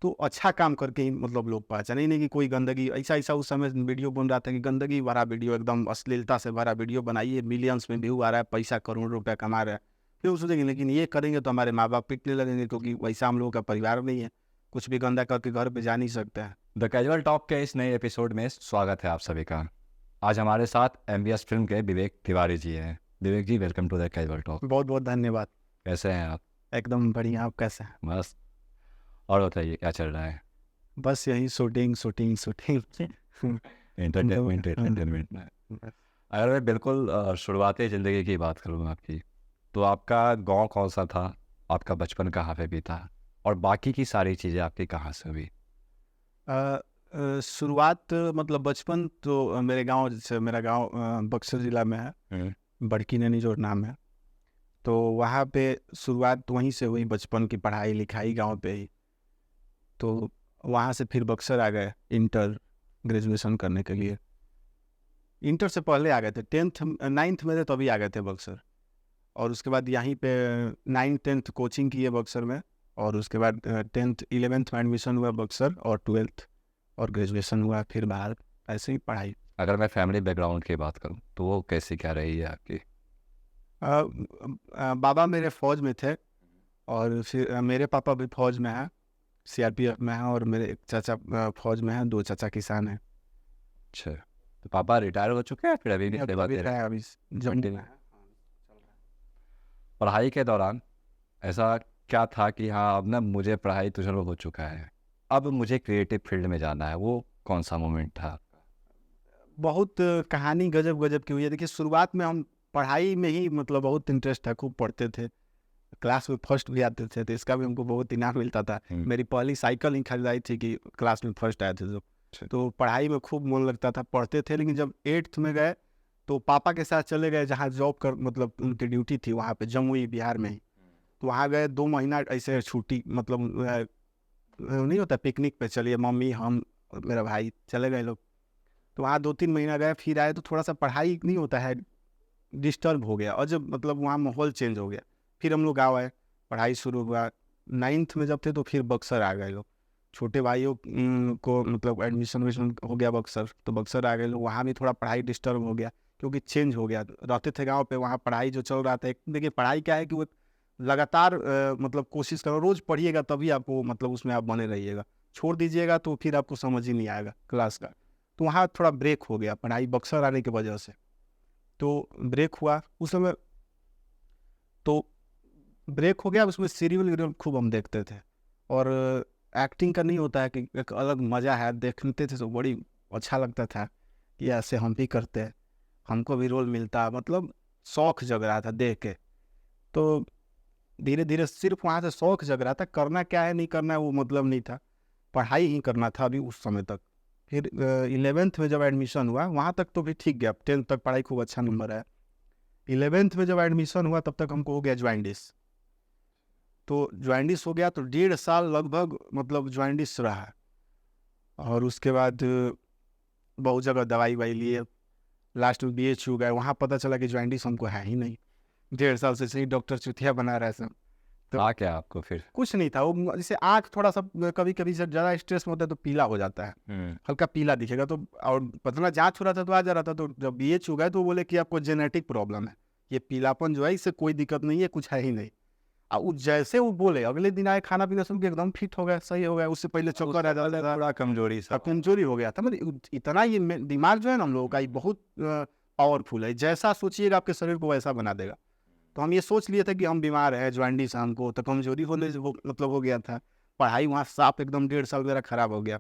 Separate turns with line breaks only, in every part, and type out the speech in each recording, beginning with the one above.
तो अच्छा काम करके ही मतलब लोग पहचाने, ही नहीं कि कोई गंदगी ऐसा उस समय वीडियो बन रहा था कि गंदगी भरा वीडियो, एकदम अश्लीलता से भरा वीडियो बनाइए, मिलियंस में व्यू आ रहा है, पैसा करोड़ रुपया कमा रहा है। फिर वो सोचेंगे लेकिन ये करेंगे तो हमारे माँ बाप पिटने लगेंगे, क्योंकि वैसा हम लोगों का परिवार नहीं है, कुछ भी गंदा करके घर पे जा नहीं सकते हैं।
द कैजुअल टॉक के इस नए एपिसोड में स्वागत है आप सभी का। आज हमारे साथ एमबीएस फिल्म के विवेक तिवारी जी हैं। Vivek ji, welcome to the casual talk.
बहुत बहुत धन्यवाद।
कैसे हैं आप?
एकदम बढ़िया, आप कैसे हैं?
बस, और बताइए क्या चल रहा है?
बस यही shooting shooting shooting.
Entertainment entertainment.
बस।
अगर मैं बिल्कुल शुरुआती ज़िंदगी की बात करूँ आपकी, तो आपका गांव कौन सा था, आपका बचपन कहाँ पे बीता, और बाकी की सारी चीज़ें आपकी कहाँ से हुई?
शुरुआत मतलब बचपन तो मेरे गांव, जैसे मेरा गांव बक्सर ज़िला में है, बड़की नैनी जो नाम है। तो वहाँ पे शुरुआत तो वहीं से हुई, बचपन की पढ़ाई लिखाई गांव पे ही। तो वहाँ से फिर बक्सर आ गए इंटर ग्रेजुएशन करने के लिए। इंटर से पहले आ गए थे, 10th 9th में थे तभी आ गए थे बक्सर। और उसके बाद यहीं पे 9th 10th कोचिंग की है बक्सर में, और उसके बाद 10th 11th में एडमिशन हुआ बक्सर, और 12th और ग्रेजुएशन हुआ फिर बाहर, ऐसे ही पढ़ाई।
अगर मैं फैमिली बैकग्राउंड की बात करूँ तो वो कैसी क्या रही है आपकी?
बाबा मेरे फौज में थे, और फिर मेरे पापा भी फौज में हैं, सीआरपीएफ में हैं, और मेरे एक चाचा फौज में हैं, 2 चाचा किसान हैं।
अच्छा, तो पापा रिटायर हो चुके हैं फिर अभी भी सेवा
अभी
दे रहे हैं?
अभी जम्मू में है।
पढ़ाई के दौरान ऐसा क्या था कि हाँ, अब ना मुझे पढ़ाई तो चलो हो चुका है, अब मुझे क्रिएटिव फील्ड में जाना है, वो कौन सा मोमेंट था?
बहुत कहानी गजब गजब की हुई है। देखिए, शुरुआत में हम पढ़ाई में ही मतलब बहुत इंटरेस्ट था, खूब पढ़ते थे, क्लास में फर्स्ट भी आते थे, तो इसका भी हमको बहुत इनाम मिलता था। मेरी पहली साइकिल ही खरीदाई थी कि क्लास में फर्स्ट आए थे तो पढ़ाई में खूब मन लगता था, पढ़ते थे। लेकिन जब 8th में गए तो पापा के साथ चले गए, जहाँ जॉब कर मतलब उनकी ड्यूटी थी वहाँ पे जमुई बिहार में ही। तो वहाँ गए 2 महीना ऐसे छुट्टी, मतलब नहीं होता पिकनिक पे, चलिए मम्मी हम और मेरा भाई चले गए लोग। तो वहाँ 2-3 महीना गए, फिर आए तो थोड़ा सा पढ़ाई नहीं होता है, डिस्टर्ब हो गया, और जब मतलब वहाँ माहौल चेंज हो गया, फिर हम लोग गाँव आए, पढ़ाई शुरू हुआ। 9th में जब थे तो फिर बक्सर आ गए लोग, छोटे भाइयों को मतलब एडमिशन विशन हो गया बक्सर, तो बक्सर आ गए लोग। वहाँ भी थोड़ा पढ़ाई डिस्टर्ब हो गया, क्योंकि चेंज हो गया। रहते थे गाँव पे, वहाँ पढ़ाई जो चल रहा था, देखिए पढ़ाई क्या है कि वो लगातार मतलब कोशिश करो, रोज़ पढ़िएगा तभी आपको मतलब उसमें आप बने रहिएगा। छोड़ दीजिएगा तो फिर आपको समझ ही नहीं आएगा क्लास का। तो वहाँ थोड़ा ब्रेक हो गया पढ़ाई बक्सर आने की वजह से। तो ब्रेक हुआ उस समय, तो ब्रेक हो गया, उसमें सीरियल वीरियल खूब हम देखते थे। और एक्टिंग का नहीं होता है कि एक अलग मज़ा है, देखते थे तो बड़ी अच्छा लगता था कि ऐसे हम भी करते हैं, हमको भी रोल मिलता, मतलब शौक जग रहा था देख के। तो धीरे धीरे सिर्फ वहाँ से शौक जग रहा था, करना क्या है नहीं करना है वो मतलब नहीं था, पढ़ाई ही करना था अभी उस समय तक। फिर 11th में जब एडमिशन हुआ, वहाँ तक तो भी ठीक गया, 10th तक पढ़ाई खूब अच्छा नंबर है। 11th में जब एडमिशन हुआ तब तक हमको हो गया ज्वाइंटिस। तो ज्वाइंटिस हो गया तो 1.5 साल लगभग मतलब ज्वाइंटिस रहा। और उसके बाद बहुत जगह दवाई वाई लिए, लास्ट में BHU गए, वहाँ पता चला कि ज्वाइंटिस हमको है ही नहीं। 1.5 साल से सही डॉक्टर चुतिया बना रहा है सब। तो
था क्या आपको फिर?
कुछ नहीं था, वो जैसे आँख थोड़ा सा कभी कभी जब ज़्यादा स्ट्रेस में होता है तो पीला हो जाता है, हल्का पीला दिखेगा। तो और पता जांच हो रहा था तो आ जा रहा था। तो जब BHU गए तो बोले कि आपको जेनेटिक प्रॉब्लम है, ये पीलापन जो है इससे कोई दिक्कत नहीं है, कुछ है ही नहीं। वो जैसे वो बोले अगले दिन आए, खाना पीना सुन के एकदम फिट हो गया, सही हो गया। उससे पहले चक्कर आ जाता था,
थोड़ा कमजोरी सा।
कमजोरी हो गया था। मतलब इतना ये दिमाग जो है ना हम लोगों का, ये बहुत पावरफुल है, जैसा सोचिएगा आपके शरीर को वैसा बना देगा। तो हम ये सोच लिए थे कि हम बीमार है, ज्वाइंटिस है हमको, तो कमजोरी होने से मतलब हो गया था। पढ़ाई वहाँ साफ एकदम 1.5 साल मेरा खराब हो गया।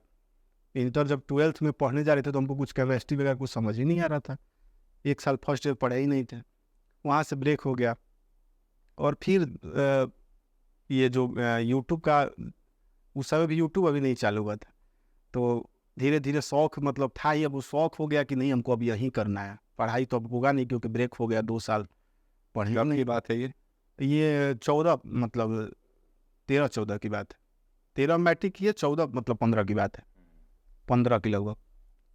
इंटर जब 12th में पढ़ने जा रहे थे तो हमको कुछ केमिस्ट्री वगैरह कुछ समझ ही नहीं आ रहा था, 1 साल फर्स्ट ईयर पढ़े ही नहीं थे, वहाँ से ब्रेक हो गया। और फिर ये जो यूट्यूब का, उस समय भी यूट्यूब अभी नहीं चालू हुआ था, तो धीरे धीरे शौक मतलब था ही, अब वो शौक हो गया कि नहीं हमको अब यही करना है, पढ़ाई तो अब होगा नहीं क्योंकि ब्रेक हो गया, 2 साल पढ़े
कब
नहीं।
की बात है ये?
ये 14 मतलब 13-14 की बात है, 13 मैट्रिक की है, 14 मतलब 15 की बात है, 15 की लगभग।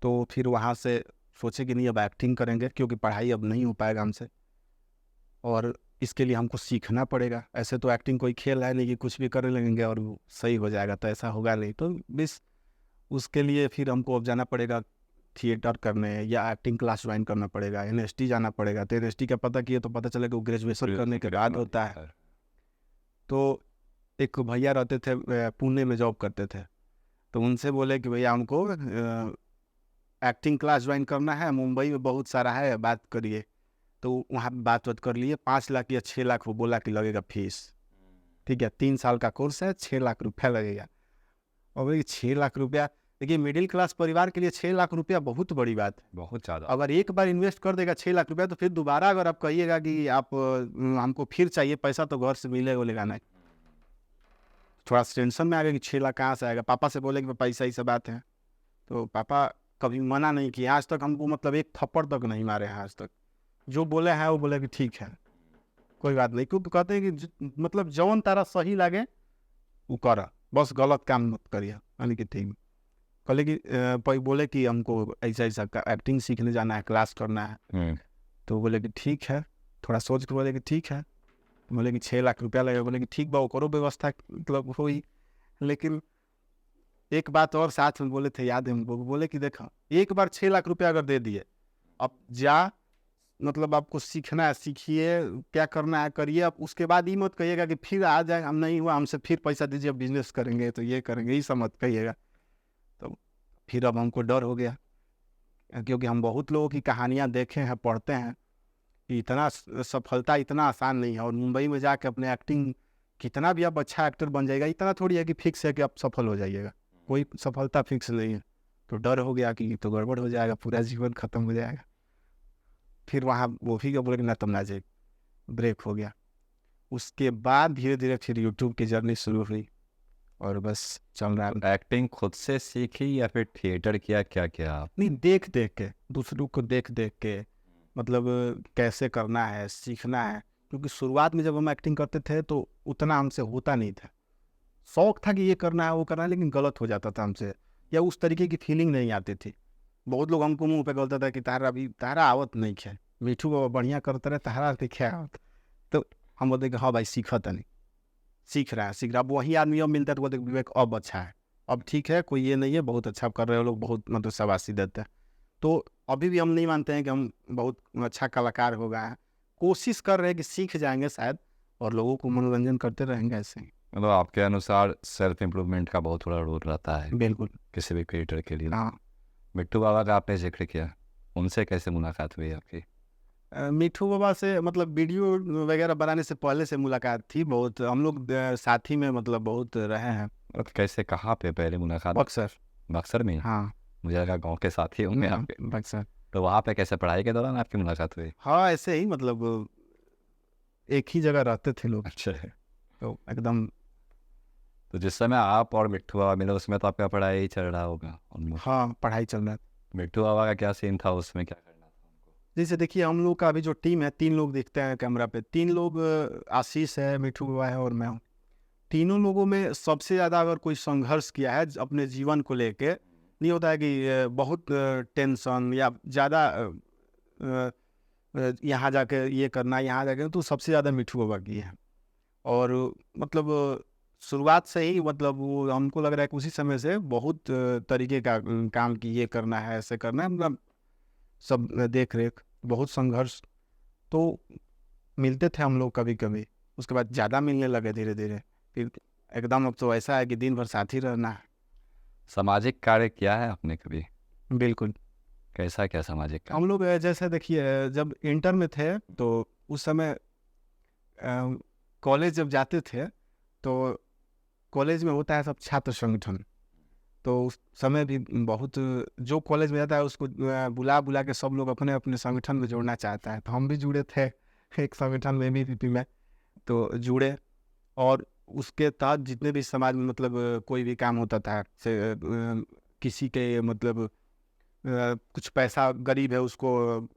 तो फिर वहाँ से सोचे कि नहीं अब एक्टिंग करेंगे, क्योंकि पढ़ाई अब नहीं हो पाएगा हमसे। और इसके लिए हमको सीखना पड़ेगा। ऐसे तो एक्टिंग कोई खेल है नहीं कि कुछ भी करने लगेंगे और वो सही हो जाएगा, तो ऐसा होगा नहीं। तो बस उसके लिए फिर हमको अब जाना पड़ेगा थिएटर करने, या एक्टिंग क्लास ज्वाइन करना पड़ेगा, एनएसटी जाना पड़ेगा। तो एनएसटी का पता किए तो पता चलेगा वो ग्रेजुएशन करने के बाद होता है। तो एक भैया रहते थे पुणे में जॉब करते थे, तो उनसे बोले कि भैया हमको एक्टिंग क्लास ज्वाइन करना है, मुंबई में बहुत सारा है, बात करिए। तो वहाँ बात कर लिए, 5 लाख या 6 लाख वो बोला कि लगेगा फीस। ठीक है, 3 साल का कोर्स है, 6 लाख रुपया लगेगा। और भाई 6 लाख रुपया, देखिए मिडिल क्लास परिवार के लिए 6 लाख रुपया बहुत बड़ी बात है।
बहुत ज़्यादा।
अगर एक बार इन्वेस्ट कर देगा 6 लाख रुपया, तो फिर दोबारा अगर आप कहिएगा कि आप हमको फिर चाहिए पैसा, तो घर से मिलेगा नहीं। थोड़ा टेंशन में आ गया कि 6 लाख कहाँ से आएगा। पापा से बोले कि पैसा ही से बात है, तो पापा कभी मना नहीं किया आज तक हमको, मतलब एक थप्पड़ तक नहीं मारे हैं आज तक। जो बोले हैं वो बोले कि ठीक है कोई बात नहीं, क्योंकि कहते हैं कि मतलब जौन तारा सही लागे वो कर, बस गलत काम मत करिए। यानी कि ठीक कहले कि बोले कि हमको ऐसा ऐसा एक्टिंग सीखने जाना है, क्लास करना है। तो बोले कि ठीक है, थोड़ा सोच के बोले कि ठीक है। बोले कि 6 लाख रुपया लगेगा। बोले कि ठीक बा, करो व्यवस्था, मतलब हुई। लेकिन एक बात और साथ में बोले थे, याद है हमको, बोले कि देखो एक बार 6 लाख रुपया अगर दे दिए, अब जा मतलब आपको सीखना है सीखिए, क्या करना है करिए। अब उसके बाद ये मत कहिएगा कि फिर आ जाए, हम नहीं हुआ हमसे फिर पैसा दीजिए, अब बिजनेस करेंगे तो ये करेंगे, ये सब मत कहिएगा। तो फिर अब हमको डर हो गया, क्योंकि हम बहुत लोगों की कहानियाँ देखे हैं, पढ़ते हैं कि इतना सफलता इतना आसान नहीं है। और मुंबई में जाके अपने एक्टिंग, कितना भी आप अच्छा एक्टर बन जाएगा, इतना थोड़ी है कि फिक्स है कि आप सफल हो जाइएगा, कोई सफलता फिक्स नहीं है। तो डर हो गया कि तो गड़बड़ हो जाएगा, पूरा जीवन खत्म हो जाएगा। फिर वहाँ वो भी बोले कि ना तुम ना जाए, ब्रेक हो गया। उसके बाद धीरे धीरे फिर यूट्यूब की जर्नी शुरू हुई और बस चल रहा है।
एक्टिंग खुद से सीखी या फिर थिएटर किया, क्या किया आप?
नहीं, देख देख के, दूसरों को देख देख के, मतलब कैसे करना है सीखना है। क्योंकि शुरुआत में जब हम एक्टिंग करते थे तो उतना हमसे होता नहीं था। शौक था कि ये करना है वो करना है, लेकिन गलत हो जाता था हमसे, या उस तरीके की फीलिंग नहीं आती थी। बहुत लोग हमको मुंह पे बोलता था कि तारा आवत नहीं है, मिठू बाबा बढ़िया करते रहे, तारा क्या आवत। तो हम बोलते कि हाँ भाई सीखा था, नहीं सीख रहा है। अब वही आदमी अब मिलता है तो बोलते विवेक अब अच्छा है, अब ठीक है, कोई ये नहीं है, बहुत अच्छा कर रहे हो लोग, बहुत मतलब शाबाशी देते हैं। तो अभी भी हम नहीं मानते हैं कि हम बहुत अच्छा कलाकार हो गए हैं। कोशिश कर रहे हैं कि सीख जाएंगे शायद, और लोगों को मनोरंजन करते रहेंगे ऐसे ही।
मतलब आपके अनुसार सेल्फ इम्प्रूवमेंट का बहुत बड़ा रोल रहता है
बिल्कुल।
किसी भी क्रिएटर के लिए।
हाँ,
मिट्टू बाबा का आपने जिक्र किया, उनसे कैसे मुलाकात हुई आपकी?
मिठू बाबा से मतलब वीडियो वगैरह बनाने से पहले से मुलाकात थी। बहुत हम लोग साथी में मतलब बहुत रहे हैं।
मतलब कैसे, कहाँ पे पहले मुलाकात?
बक्सर।
बक्सर में?
हाँ,
मुझे लगा गाँव के साथी होंगे आपके।
बक्सर।
तो वहाँ पे कैसे, पढ़ाई के दौरान आपकी मुलाकात हुई?
हाँ, ऐसे ही मतलब एक ही जगह रहते थे लोग,
अच्छा है।
तो एकदम।
तो जिस समय आप और मिट्टू बाबा मिले उसमें तो आपका पढ़ाई चल रहा होगा ऑलमोस्ट।
हाँ, पढ़ाई चल रहा था।
मिट्टू बाबा का क्या सीन था उसमें, क्या करना था उनको?
जैसे देखिए हम लोग का अभी जो टीम है, 3 लोग दिखते हैं कैमरा पे। 3 लोग, आशीष है, मिठू बाबा है और मैं हूँ। तीनों लोगों में सबसे ज़्यादा अगर कोई संघर्ष किया है अपने जीवन को लेके, नहीं होता है कि बहुत टेंशन या ज़्यादा यहाँ जाके ये करना, यहाँ जाके, तो सबसे ज़्यादा मिठू बाबा की है। और मतलब शुरुआत से ही मतलब वो हमको लग रहा है कि उसी समय से बहुत तरीके का काम की, ये करना है ऐसे करना है, मतलब सब देख रेख, बहुत संघर्ष। तो मिलते थे हम लोग कभी कभी, उसके बाद ज़्यादा मिलने लगे धीरे धीरे। फिर एकदम अब तो ऐसा है कि दिन भर साथ ही रहना है।
सामाजिक कार्य किया है आपने कभी?
बिल्कुल।
कैसा, क्या सामाजिक कार्य?
हम लोग जैसे देखिए जब इंटर में थे तो उस समय कॉलेज जब जाते थे तो कॉलेज में होता है सब छात्र संगठन। तो उस समय भी बहुत, जो कॉलेज में जाता है उसको बुला बुला के सब लोग अपने अपने संगठन में जोड़ना चाहता है। तो हम भी जुड़े थे एक संगठन में, एबीवीपी में, तो जुड़े। और उसके तहत जितने भी समाज में मतलब कोई भी काम होता था, से किसी के मतलब कुछ पैसा, गरीब है उसको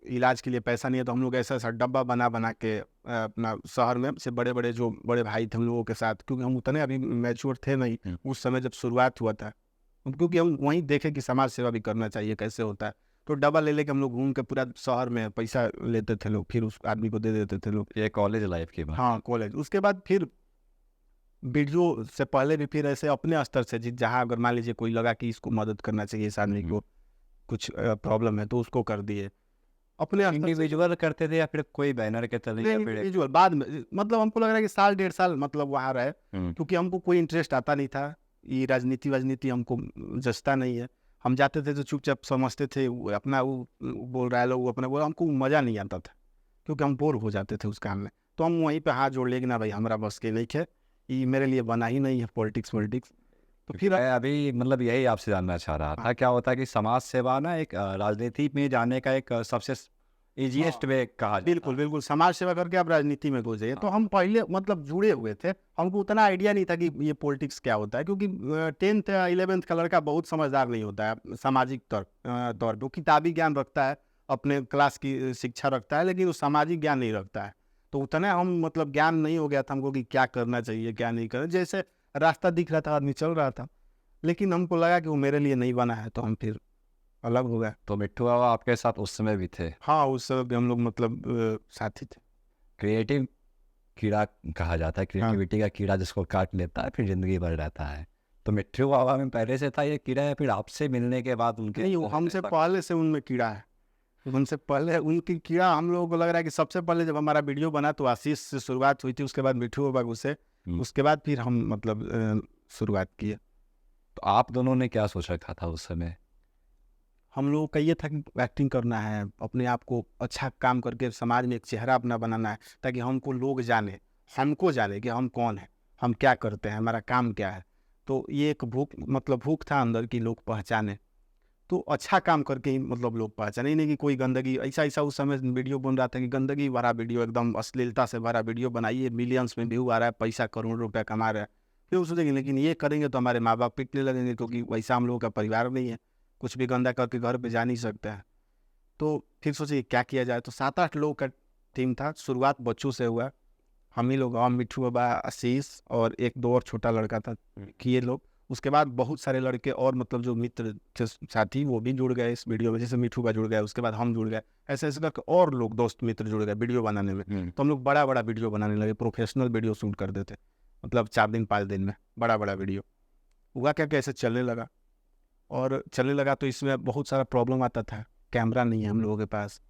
इलाज के लिए पैसा नहीं है, तो हम लोग ऐसा ऐसा डब्बा बना बना के अपना शहर में से बड़े बड़े जो बड़े भाई थे उन लोगों के साथ, क्योंकि हम उतने अभी मैच्योर थे नहीं उस समय जब शुरुआत हुआ था, क्योंकि हम वहीं देखे कि समाज सेवा भी करना चाहिए कैसे होता है। तो डबल ले लेके हम लोग घूम के पूरा शहर में पैसा लेते थे लोग, फिर उस आदमी को दे देते थे लोग।
ये कॉलेज लाइफ की बात।
हाँ कॉलेज। उसके बाद फिर वीडियो से पहले भी फिर ऐसे अपने स्तर से जहाँ अगर मान लीजिए कोई लगा कि इसको मदद करना चाहिए, इस आदमी को कुछ प्रॉब्लम है तो उसको कर दिए अपने स्तर से।
इंडिविजुअल करते थे या फिर कोई बैनर के तले या फिर
इंडिविजुअल बाद में, मतलब हमको लग रहा है कि साल 1.5 साल मतलब वहाँ रहे, क्योंकि हमको कोई इंटरेस्ट आता नहीं था, ये राजनीति हमको जचता नहीं है। हम जाते थे तो चुपचाप समझते थे, वो अपना वो बोल रहा है लोग, वो अपना बोल, हमको मज़ा नहीं आता था क्योंकि हम बोर हो जाते थे उस काम में। तो हम वहीं पे हाथ जोड़ लिए कि ना भाई हमारा बस के नहीं है, ये मेरे लिए बना ही नहीं है पॉलिटिक्स। तो फिर
मैं अभी मतलब यही आपसे जानना चाह रहा था, क्या होता है कि समाज सेवा ना एक राजनीति में जाने का एक सबसे इजीएस्ट वे कहा जाता है।
बिल्कुल बिल्कुल, समाज सेवा करके आप राजनीति में घुस जाइए। तो हम पहले मतलब जुड़े हुए थे, हमको उतना आइडिया नहीं था कि ये पॉलिटिक्स क्या होता है, क्योंकि 10th या 11th का लड़का बहुत समझदार नहीं होता है सामाजिक तौर पे। वो किताबी ज्ञान रखता है, अपने क्लास की शिक्षा रखता है, लेकिन वो सामाजिक ज्ञान नहीं रखता है। तो उतना हम मतलब ज्ञान नहीं हो गया था हमको कि क्या करना चाहिए क्या नहीं करना। जैसे रास्ता दिख रहा था, आदमी चल रहा था, लेकिन हमको लगा कि वो मेरे लिए नहीं बना है, तो हम फिर अलग हो गए।
तो मिट्टू बाबा आपके साथ उस समय भी थे?
हाँ उस समय भी हम लोग मतलब साथी थे।
क्रिएटिव कीड़ा कहा जाता है, क्रिएटिविटी का कीड़ा जिसको काट लेता है फिर जिंदगी भर रहता है। तो मिट्टू बाबा में पहले से था ये कीड़ा या फिर आपसे मिलने के बाद उनके?
नहीं, वो हमसे पहले से उनमें कीड़ा है। उनसे पहले उनकी कीड़ा हम लोगों को लग रहा है कि सबसे पहले जब हमारा वीडियो बना तो आशीष से शुरुआत हुई थी, उसके बाद मिट्टू बाबा से, उसके बाद फिर हम मतलब शुरुआत किए।
तो आप दोनों ने क्या सोच रखा था उस समय?
हम लोगों का ये था कि एक्टिंग करना है, अपने आप को अच्छा काम करके समाज में एक चेहरा अपना बनाना है, ताकि हमको लोग जाने, हमको जाने कि हम कौन हैं, हम क्या करते हैं, हमारा काम क्या है। तो ये एक भूख था अंदर की लोग पहचाने। तो अच्छा काम करके ही मतलब लोग पहचाने, नहीं कि कोई गंदगी। ऐसा उस समय वीडियो बन रहा था कि गंदगी भरा वीडियो, एकदम अश्लीलता से भरा वीडियो बनाइए, मिलियंस में व्यू आ रहा है, पैसा करोड़ रुपया कमा रहा है। फिर वो सोचेंगे लेकिन ये करेंगे तो हमारे माँ बाप पिटने लगेंगे, क्योंकि वैसा हम लोगों का परिवार नहीं है, कुछ भी गंदा करके घर पे जा नहीं सकते हैं। तो फिर सोचिए क्या किया जाए। तो 7-8 लोगों का टीम था, शुरुआत बच्चों से हुआ। हम ही लोग, हम, मिट्टू बाबा, आशीष और 1-2 और छोटा लड़का था, किए लोग। उसके बाद बहुत सारे लड़के और मतलब जो मित्र थे साथी, वो भी जुड़ गए इस वीडियो में। जैसे मिट्टू बा जुड़ गया, उसके बाद हम जुड़ गए, ऐसे ऐसे करके और लोग दोस्त मित्र जुड़ गए वीडियो बनाने में। तो हम लोग बड़ा वीडियो बनाने लगे, प्रोफेशनल वीडियो शूट करते थे, मतलब 4 दिन 5 दिन में बड़ा वीडियो हुआ। क्या कैसे चलने लगा, और चलने लगा तो इसमें बहुत सारा प्रॉब्लम आता था। कैमरा नहीं है हम लोगों के पास,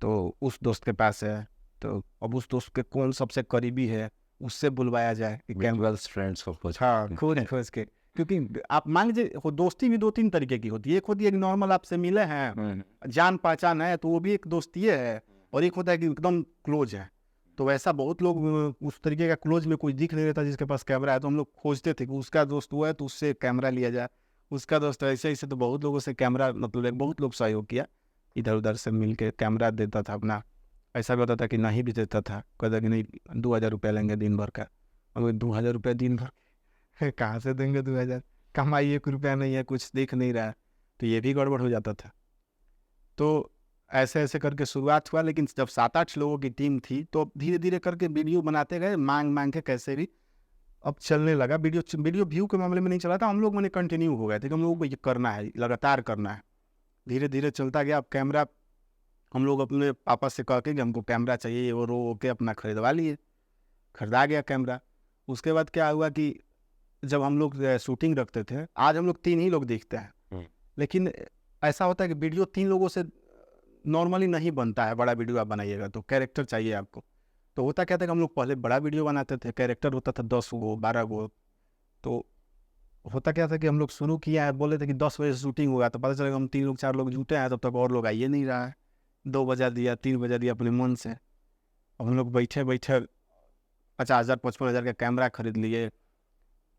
तो उस दोस्त के पास है, तो अब उस दोस्त के कौन सबसे करीबी है उससे बुलवाया जाए कि
फ्रेंड्स को खोज।
हाँ खोज के, क्योंकि आप मान लीजिए दोस्ती भी 2-3 तरीके की होती है। एक होती है कि नॉर्मल आपसे मिले हैं, जान पहचान है, तो वो भी एक दोस्ती है। और एक होता है कि एकदम क्लोज है। तो वैसा बहुत लोग उस तरीके का क्लोज में कोई दिख नहीं रहता जिसके पास कैमरा है, तो हम लोग खोजते थे कि उसका दोस्त हुआ है तो उससे कैमरा लिया जाए, उसका दोस्त ऐसे ऐसे। तो बहुत लोगों से कैमरा मतलब बहुत लोग सहयोग किया, इधर उधर से मिल के कैमरा देता था अपना। ऐसा भी होता था कि नहीं भी देता था, कहता कि नहीं 2000 रुपया लेंगे दिन भर का। और 2000 रुपया दिन भर कहाँ से देंगे 2000, कमाई 1 रुपया नहीं है, कुछ दिख नहीं रहा है, तो ये भी गड़बड़ हो जाता था। तो ऐसे ऐसे करके शुरुआत हुआ। लेकिन जब 7-8 लोगों की टीम थी तो धीरे धीरे करके वीडियो बनाते गए, मांग के कैसे भी अब चलने लगा। वीडियो व्यू के मामले में नहीं चला था, हम लोग मैंने कंटिन्यू हो गए थे कि हम लोगों को ये करना है, लगातार करना है। धीरे धीरे चलता गया। अब कैमरा हम लोग अपने पापा से कह के कि हमको कैमरा चाहिए, वो रो के अपना खरीदवा लिए, खरीदा गया कैमरा। उसके बाद क्या हुआ कि जब हम लोग शूटिंग रखते थे, आज हम लोग 3 ही लोग दिखते हैं, लेकिन ऐसा होता है कि वीडियो 3 लोगों से नॉर्मली नहीं बनता है। बड़ा वीडियो आप बनाइएगा तो कैरेक्टर चाहिए आपको। तो होता क्या था कि हम लोग पहले बड़ा वीडियो बनाते थे, कैरेक्टर होता था 10 गो 12 गो। तो होता क्या था कि हम लोग शुरू किया है, बोले थे कि 10 बजे शूटिंग होगा, तो पता चलेगा हम 3 लोग 4 लोग जुटे हैं, तब तक और लोग आइए नहीं रहा है। 2 बजा दिया, 3 बजा दिया अपने मन से। अब हम लोग बैठे 50,000 55,000 का कैमरा खरीद लिए,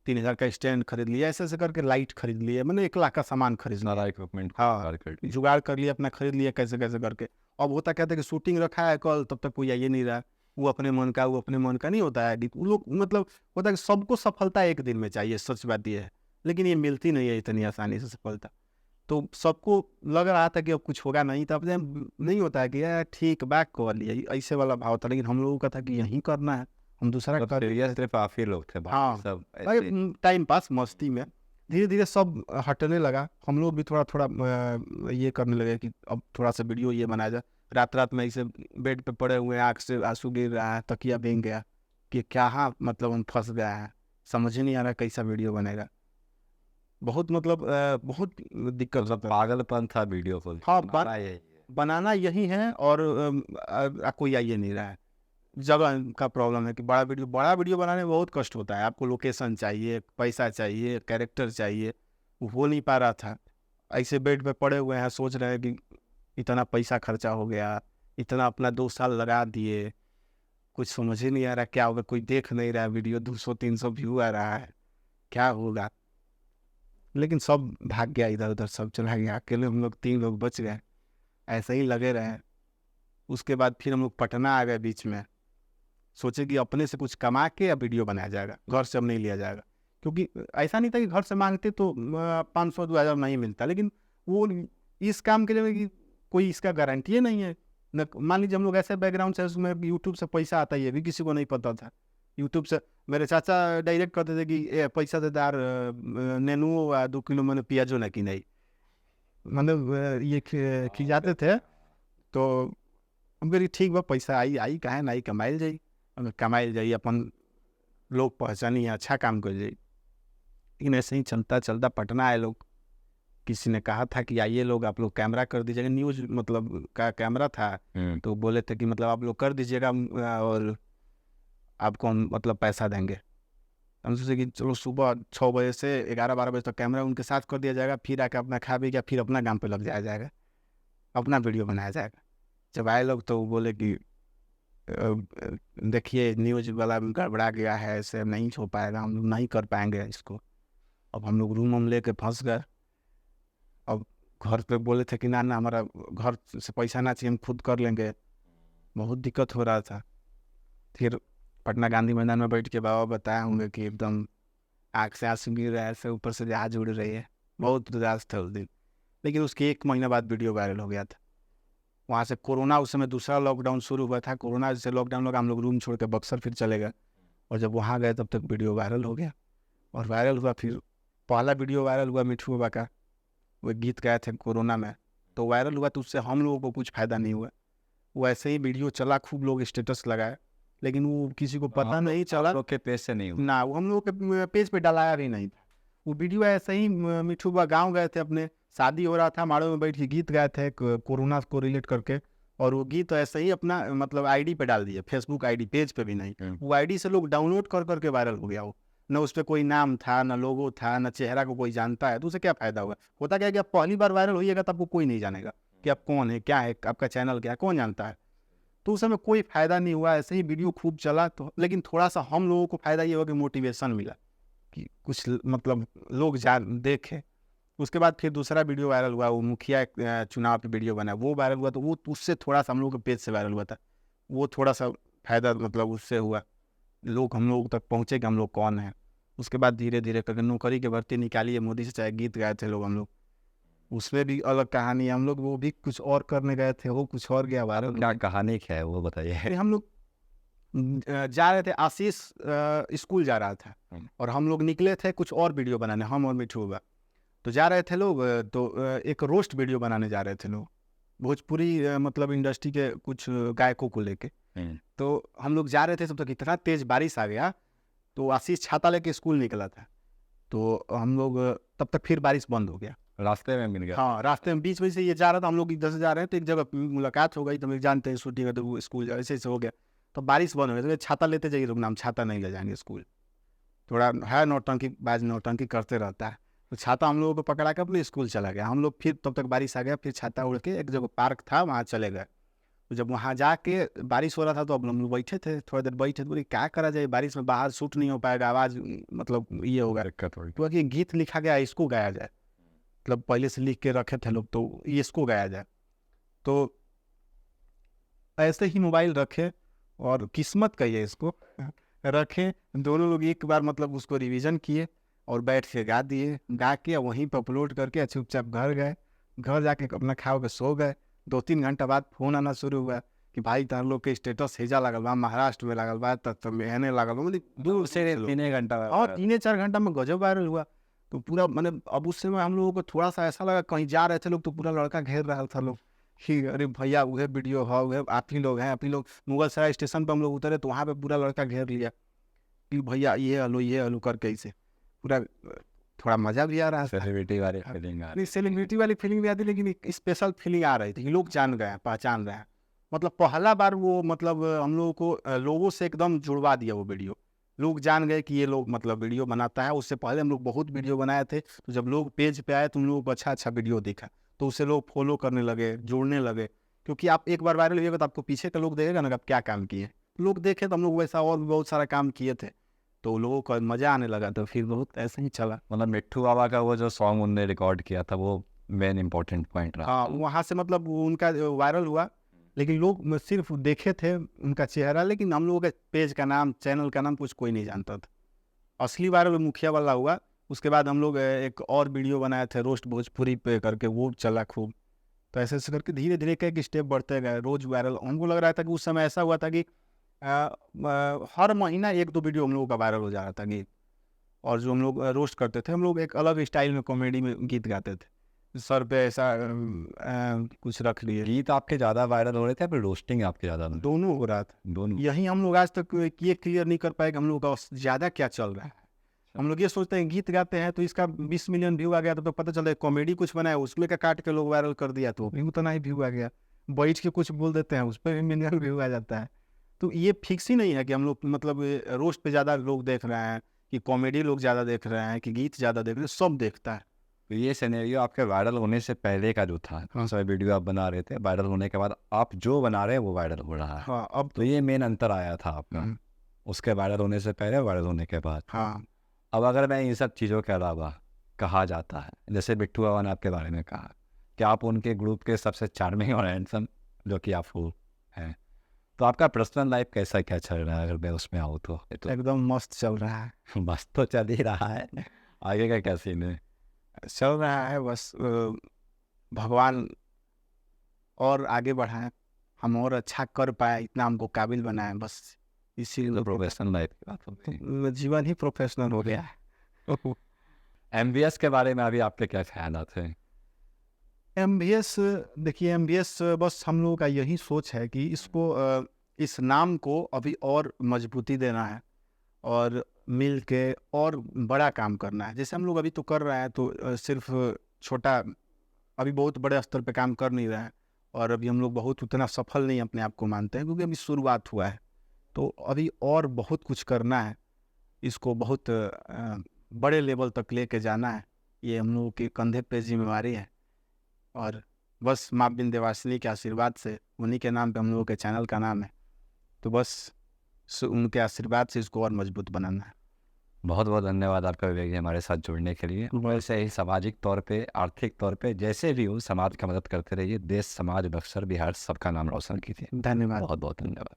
3,000 का स्टैंड खरीद लिया, ऐसे ऐसे करके लाइट खरीद लिए, मैंने 1 लाख का सामान खरीद लिया,
इक्विपमेंट
हाँ जुगाड़ कर लिया, अपना खरीद लिया कैसे कैसे करके। अब होता क्या था कि शूटिंग रखा है कल, तब तक कोई आइए नहीं रहा। वो अपने मन का नहीं होता है। वो लोग मतलब होता है कि सबको सफलता एक दिन में चाहिए, सच बात ये है, लेकिन ये मिलती नहीं है इतनी आसानी से सफलता। तो सबको लग रहा था कि अब कुछ होगा नहीं, तब नहीं होता है कि यार ठीक बैक कर लिया, ऐसे वाला भाव था। लेकिन हम लोगों का था कि यहीं करना है, हम दूसरा
सिर्फ काफी लोग थे,
हाँ
सब
टाइम पास मस्ती में। धीरे धीरे सब हटने लगा। हम लोग भी थोड़ा थोड़ा ये करने लगे कि अब थोड़ा सा वीडियो ये बनाया जाए। रात रात में ऐसे बेड पे पड़े हुए हैं, आँख से आंसू गिर रहा है, तकिया भीग गया कि क्या, हाँ मतलब हम फंस गया है, समझ ही नहीं आ रहा कैसा वीडियो बनेगा। बहुत मतलब बहुत दिक्कत
मतलब
होता है।
पागलपन था वीडियो को
हाँ,
बनाना यही है।
बनाना यही है, और कोई आ ये नहीं रहा है। जगह का प्रॉब्लम है कि बड़ा वीडियो बनाने में बहुत कष्ट होता है। आपको लोकेशन चाहिए, पैसा चाहिए, कैरेक्टर चाहिए, वो हो नहीं पा रहा था। ऐसे बेड पे पड़े हुए हैं, सोच रहे हैं कि इतना पैसा खर्चा हो गया, इतना अपना 2 साल लगा दिए, कुछ समझ ही नहीं आ रहा क्या होगा। कोई देख नहीं रहा है वीडियो, 200-300 व्यू आ रहा है, क्या होगा। लेकिन सब भाग गया, इधर उधर सब चला गया, अकेले हम लोग 3 लोग बच गए। ऐसे ही लगे रहे। उसके बाद फिर हम लोग पटना आ गए बीच में। सोचे कि अपने से कुछ कमा के अब वीडियो बनाया जाएगा, घर से अब नहीं लिया जाएगा। क्योंकि ऐसा नहीं था कि घर से मांगते तो 500-2000 नहीं मिलता, लेकिन वो इस काम के लिए कि कोई इसका गारंटी ही नहीं है न। मान लीजिए हम लोग ऐसे बैकग्राउंड से, उसमें यूट्यूब से पैसा आता है ये भी किसी को नहीं पता था। यूट्यूब से मेरे चाचा डायरेक्ट करते थे कि पैसा दे दार नेनू 2 किलो मैंने प्याजो ना कि नहीं, मतलब ये खिजाते थे। तो हम कही ठीक बा, पैसा आई आई काहे नहीं, कमाइल जाई, अगर कमाइल जाई अपन लोग पहचानी है, अच्छा काम कर जाई। लेकिन ऐसे ही चलता चलता पटना आए लोग। किसी ने कहा था कि आइए लोग, आप लोग कैमरा कर दीजिएगा, न्यूज मतलब का कैमरा था। तो बोले थे कि मतलब आप लोग कर दीजिएगा और आपको हम मतलब पैसा देंगे। हम सोचे कि चलो सुबह 6 बजे से 11-12 बजे तक कैमरा उनके साथ कर दिया जाएगा, फिर आके अपना खा पी के फिर अपना काम पे लग जाया जाएगा, अपना वीडियो बनाया जाएगा। जब आए लोग तो वो बोले कि देखिए न्यूज वाला गड़बड़ा गया है, ऐसे नहीं हो पाएगा, हम लोग नहीं कर पाएंगे इसको। अब हम लोग रूम लेके फंस गए। अब घर पे बोले थे कि ना ना हमारा घर से पैसा ना चाहिए, हम खुद कर लेंगे। बहुत दिक्कत हो रहा था। फिर पटना गांधी मैदान में बैठ के बाबा बताए होंगे कि एकदम आँख से आंसू गिर रहा है, ऐसे ऊपर से जहाज उड़ रही है। बहुत उदास था उस दिन। लेकिन उसके 1 महीना बाद वीडियो वायरल हो गया था। वहाँ से कोरोना, उस समय दूसरा लॉकडाउन शुरू हुआ था। कोरोना से लॉकडाउन लगा, हम लोग रूम छोड़ के बक्सर फिर चले गए, और जब वहाँ गए तब तक वीडियो वायरल हो गया। और वायरल हुआ, फिर पहला वीडियो वायरल हुआ मिठू बाबा का, वो गीत गाए थे कोरोना में, तो वायरल हुआ। तो उससे हम लोगों को कुछ फ़ायदा नहीं हुआ। वो ऐसे ही वीडियो चला, खूब लोग स्टेटस लगाए, लेकिन वो किसी को पता नहीं चला।
लोग के पेज से नहीं हुआ
ना वो हम लोग के पेज पे डलाया भी नहीं था। वो वीडियो ऐसे ही मिठू बाबा गाँव गए थे, अपने शादी हो रहा था, माड़ो में बैठ के गीत गाए थे कोरोना को रिलेट करके। और वो गीत ऐसे ही अपना मतलब आईडी पे डाल दिए, फेसबुक आईडी, पेज पे भी नहीं। वो आईडी से लोग डाउनलोड कर करके वायरल हो गया। वो न उस पर कोई नाम था, न लोगो था, न चेहरा को कोई जानता है, तो उसे क्या फ़ायदा हुआ। होता क्या है कि आप पहली बार वायरल होइएगा तो आपको कोई नहीं जानेगा कि आप कौन है, क्या है, आपका चैनल क्या है, कौन जानता है। तो उस समय कोई फ़ायदा नहीं हुआ। ऐसे ही वीडियो खूब चला। तो लेकिन थोड़ा सा हम लोगों को फ़ायदा ये हुआ कि मोटिवेशन मिला कि कुछ मतलब लोग देखे। उसके बाद फिर दूसरा वीडियो वायरल हुआ, वो मुखिया चुनाव पे वीडियो बना, वो वायरल हुआ। तो वो उससे थोड़ा सा हम लोग के पेज से वायरल हुआ था, वो थोड़ा सा फायदा मतलब उससे हुआ, लोग हम लोग तक पहुँचे कि हम लोग कौन हैं। उसके बाद धीरे धीरे करके नौकरी की भर्ती निकाली है मोदी से, चाहे गीत गाए थे लोग हम लोग, उसमें भी अलग कहानी है। हम लोग वो भी कुछ और करने गए थे, वो कुछ और गया वायरल।
क्या कहानी क्या है वो बताइए।
हम लोग जा रहे थे, आशीष स्कूल जा रहा था, और हम लोग निकले थे कुछ और वीडियो बनाने, हम और मिठू बा। तो जा रहे थे लोग, तो एक रोस्ट वीडियो बनाने जा रहे थे लोग, भोजपुरी मतलब इंडस्ट्री के कुछ गायकों को लेके। तो हम लोग जा रहे थे, तब तक इतना तेज बारिश आ गया, तो आशीष छाता लेके स्कूल निकला था। तो हम लोग तब तक फिर बारिश बंद हो गया,
रास्ते में मिल गया।
हाँ रास्ते में बीच में से ये जा रहा था, हम लोग इधर से जा रहे हैं, तो एक जगह मुलाकात हो गई। तो हम जानते हैं शूटिंग, तो वो स्कूल ऐसे ऐसे हो गया। तो बारिश बंद हो गई, तो छाता लेते जाइए, रुकना, हम छाता नहीं ले जाएंगे स्कूल। थोड़ा है नौटंकी बाज, नौटंकी करते रहता है। तो छाता हम लोगों को पकड़ा के अपने स्कूल चला गया। हम लोग फिर तब तक बारिश आ गया, फिर छाता उड़ के एक जगह पार्क था, वहाँ चले गए। तो जब वहाँ जाके बारिश हो रहा था, तो अब हम लोग बैठे थे, थोड़ी देर बैठे, तो बोले क्या करा जाए, बारिश में बाहर शूट नहीं हो पाएगा, आवाज़ मतलब ये होगा,
दिक्कत होगी।
तो गीत लिखा गया, इसको गाया जाए, मतलब पहले से लिख के रखे थे लोग, तो इसको गाया जाए। तो ऐसे ही मोबाइल रखे, और किस्मत कहिए इसको, रखे दोनों लोग एक बार मतलब उसको रिवीजन किए, और बैठ के गा दिए, गा के वहीं पर अपलोड करके चुपचाप घर गए। घर जाके अपना खा के सो गए। 2-3 घंटा बाद फोन आना शुरू हुआ कि भाई तार लोग के स्टेटस हेजा लगल बा, महाराष्ट्र में लगल बा, तब एहने लगल बा, मतलब दूर से
3 घंटा
और 3-4 घंटा में गजब वायरल हुआ। तो पूरा मैंने अब उस समय हम लोगों को थोड़ा सा ऐसा लगा, कहीं जा रहे थे लोग तो पूरा लड़का घेर रहा था लोग कि अरे भैया वह वीडियो है, वह आप ही लोग हैं, आप ही लोग। मुगल सराय स्टेशन पर हम लोग उतरे तो वहाँ पे पूरा लड़का घेर लिया कि भैया ये हलो करके ऐसे पूरा थोड़ा मजा भी आ रहा था।
सेलिब्रिटी वाली फीलिंग आ रही
नहीं, सेलिब्रिटी वाली फीलिंग भी आती, लेकिन एक स्पेशल फीलिंग आ रही थी कि लोग जान गए हैं, पहचान रहे हैं। मतलब पहला बार वो मतलब हम लोगों को लोगों से एकदम जुड़वा दिया वो वीडियो। लोग जान गए कि ये लोग मतलब वीडियो बनाता है। उससे पहले हम लोग बहुत वीडियो बनाए थे, तो जब लोग पेज पे आए तो उन लोगों को अच्छा अच्छा वीडियो दिखा, तो उससे लोग फॉलो करने लगे, जुड़ने लगे। क्योंकि आप एक बार वायरल होइएगा तो आपको पीछे का लोग देखेगा ना कि आप क्या काम किए। लोग देखे तो हम लोग वैसा और भी बहुत सारा काम किए थे, तो लोगों को मज़ा आने लगा, तो फिर बहुत ऐसे ही चला।
मतलब मिट्ठू बाबा का वो जो सॉन्ग उनने रिकॉर्ड किया था वो मेन इम्पोर्टेंट पॉइंट रहा।
हाँ, वहाँ से मतलब वो उनका वायरल हुआ, लेकिन लोग सिर्फ देखे थे उनका चेहरा, लेकिन हम लोगों के पेज का नाम, चैनल का नाम कुछ कोई नहीं जानता था। असली वायरल मुखिया वाला हुआ। उसके बाद हम लोग एक और वीडियो बनाए थे रोस्ट भोजपुरी पे करके, वो चला खूब। तो ऐसे ऐसे करके धीरे धीरे एक स्टेप बढ़ते गए, रोज वायरल। हमको लग रहा था कि उस समय ऐसा हुआ था कि हर महीना 1-2 वीडियो हम लोगों का वायरल हो जा रहा था गीत। और जो हम लोग रोस्ट करते थे, हम लोग एक अलग स्टाइल में कॉमेडी में गीत गाते थे, सर पे ऐसा कुछ रख लिए।
गीत आपके ज़्यादा वायरल हो रहे थे या फिर रोस्टिंग आपके ज़्यादा?
दोनों हो रहा था।
दोनों।
यही हम लोग आज तक ये क्लियर नहीं कर पाए कि हम लोग का ज़्यादा क्या चल रहा है। हम लोग ये सोचते हैं गीत गाते हैं तो इसका 20 मिलियन व्यू आ गया, तो पता चला कॉमेडी कुछ बनाया उसमें का काट के लोग वायरल कर दिया तो भी उतना ही व्यू आ गया। बैठ के कुछ बोल देते हैं उस पर भी मिलियन व्यू आ जाता है। तो ये फिक्स ही नहीं है कि हम लोग मतलब रोस्ट पे ज़्यादा लोग देख रहे हैं, कि कॉमेडी लोग ज़्यादा देख रहे हैं, कि गीत ज़्यादा देख रहे हैं। सब देखता है।
तो ये सिनेरियो आपके वायरल होने से पहले का जो था,
हाँ।
सब वीडियो आप बना रहे थे, वायरल होने के बाद आप जो बना रहे हैं वो वायरल हो रहा है।
हाँ, अब
तो ये मेन अंतर आया था आपका,
हम्म,
उसके वायरल होने से पहले, वायरल होने के बाद।
हाँ,
अब अगर मैं इन सब चीज़ों के अलावा कहा जाता है, जैसे बिट्टू बाबा ने आपके बारे में कहा कि आप उनके ग्रुप के सबसे चार्मिंग और हैंडसम जो कि आप वो हैं, तो आपका पर्सनल लाइफ कैसा क्या चल रहा है अगर मैं उसमें आऊँ तो?
एकदम मस्त चल रहा है।
बस तो चल ही रहा है, आगे का क्या सीन है?
चल रहा है बस। भगवान और आगे बढ़ाए, हम और अच्छा कर पाए, इतना हमको काबिल बनाए, बस इसीलिए
प्रोफेशनल लाइफ की बात होती है।
जीवन ही प्रोफेशनल हो गया है।
एमबीएस के बारे में अभी आपके क्या ख्यालात हैं?
एमबीएस, देखिए एमबीएस बस हम लोगों का यही सोच है कि इसको इस नाम को अभी और मजबूती देना है, और मिल के और बड़ा काम करना है। जैसे हम लोग अभी तो कर रहे हैं, तो सिर्फ छोटा, अभी बहुत बड़े स्तर पे काम कर नहीं रहे हैं, और अभी हम लोग बहुत उतना सफल नहीं अपने आप को मानते हैं, क्योंकि अभी शुरुआत हुआ है। तो अभी और बहुत कुछ करना है, इसको बहुत बड़े लेवल तक लेके जाना है। ये हम लोगों के कंधे पे जिम्मेवारी है, और बस माँ विंध्यवासिनी के आशीर्वाद से, उन्हीं के नाम पे हम लोगों के चैनल का नाम है, तो बस उनके आशीर्वाद से इसको और मजबूत बनाना है।
बहुत बहुत धन्यवाद आपका विवेक जी हमारे साथ जुड़ने के लिए। वैसे ही सामाजिक तौर पे, आर्थिक तौर पे, जैसे भी हो समाज का मदद करते रहिए। देश, समाज, बक्सर, बिहार सबका नाम रोशन कीजिए।
धन्यवाद।
बहुत बहुत धन्यवाद।